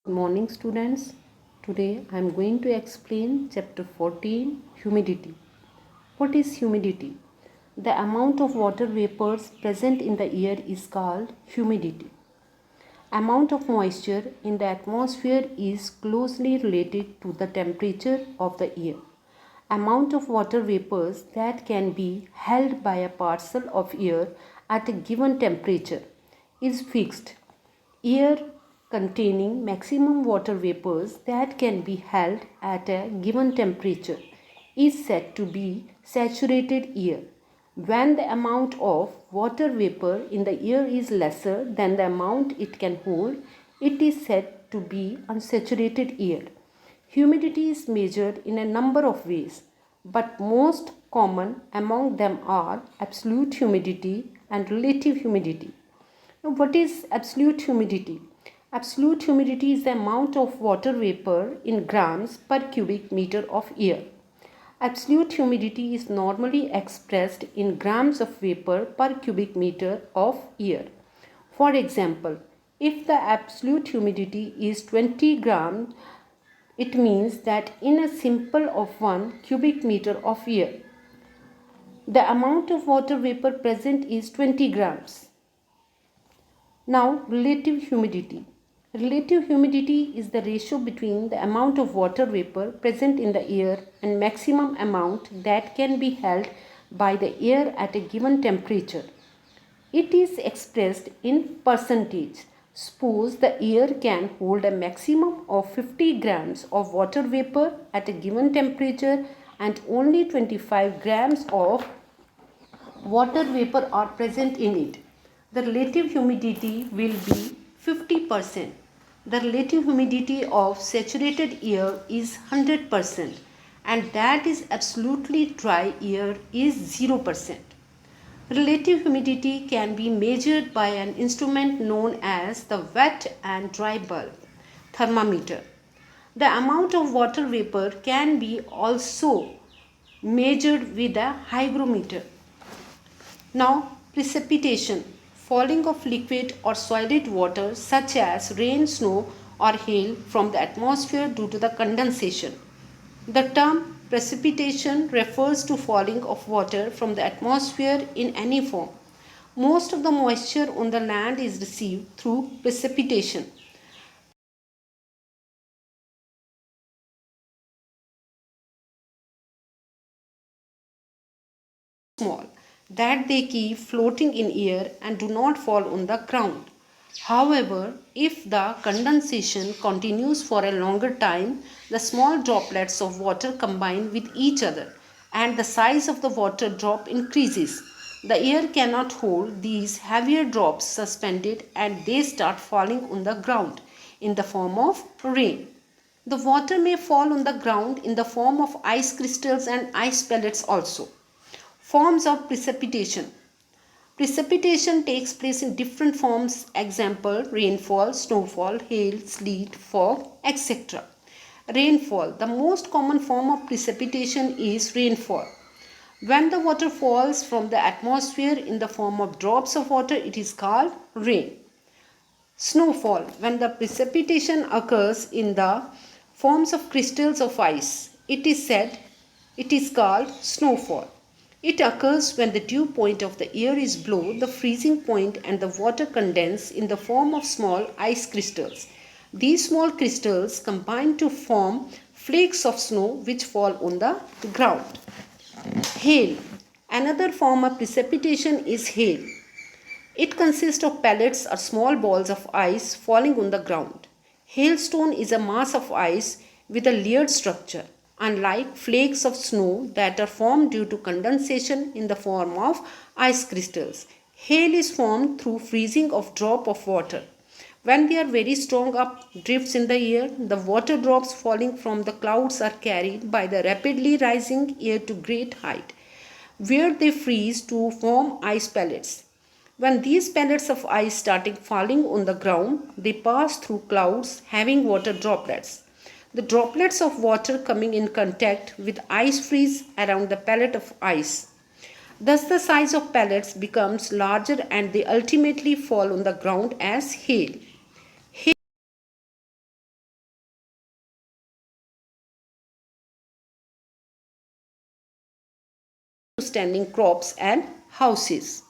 Good morning students. Today I am going to explain chapter 14, humidity. What is humidity? The amount of water vapors present in the air is called humidity. Amount of moisture in the atmosphere is closely related to the temperature of the air. Amount of water vapors that can be held by a parcel of air at a given temperature is fixed. Air containing maximum water vapors that can be held at a given temperature is said to be saturated air. When the amount of water vapor in the air is lesser than the amount it can hold, it is said to be unsaturated air. Humidity is measured in a number of ways, but most common among them are absolute humidity and relative humidity. Now, what is absolute humidity? Absolute humidity is the amount of water vapor in grams per cubic meter of air. Absolute humidity is normally expressed in grams of vapor per cubic meter of air. For example, if the absolute humidity is 20 grams, it means that in a sample of 1 cubic meter of air, the amount of water vapor present is 20 grams. Now, relative humidity. Relative humidity is the ratio between the amount of water vapor present in the air and maximum amount that can be held by the air at a given temperature. It is expressed in percentage. Suppose the air can hold a maximum of 50 grams of water vapor at a given temperature and only 25 grams of water vapor are present in it. The relative humidity will be 50%. The relative humidity of saturated air is 100% and that is absolutely dry air is 0%. Relative humidity can be measured by an instrument known as the wet and dry bulb thermometer. The amount of water vapor can be also measured with a hygrometer. Now, precipitation, falling of liquid or solid water such as rain, snow or hail from the atmosphere due to the condensation. The term precipitation refers to falling of water from the atmosphere in any form. Most of the moisture on the land is received through precipitation. Small that they keep floating in air and do not fall on the ground. However, if the condensation continues for a longer time, the small droplets of water combine with each other and the size of the water drop increases. The air cannot hold these heavier drops suspended and they start falling on the ground in the form of rain. The water may fall on the ground in the form of ice crystals and ice pellets also. Forms of precipitation. Precipitation takes place in different forms, example rainfall, snowfall, hail, sleet, fog, etc. Rainfall. The most common form of precipitation is rainfall. When the water falls from the atmosphere in the form of drops of water, it is called rain. Snowfall. When the precipitation occurs in the forms of crystals of ice, it is called snowfall. It occurs when the dew point of the air is below the freezing point and the water condenses in the form of small ice crystals. These small crystals combine to form flakes of snow which fall on the ground. Hail. Another form of precipitation is hail. It consists of pellets or small balls of ice falling on the ground. Hailstone is a mass of ice with a layered structure, unlike flakes of snow that are formed due to condensation in the form of ice crystals. Hail is formed through freezing of drop of water. When they are very strong up drifts in the air, the water drops falling from the clouds are carried by the rapidly rising air to great height, where they freeze to form ice pellets. When these pellets of ice started falling on the ground, they pass through clouds having water droplets. The droplets of water coming in contact with ice freeze around the pellet of ice. Thus the size of pellets becomes larger and they ultimately fall on the ground as hail. standing crops and houses.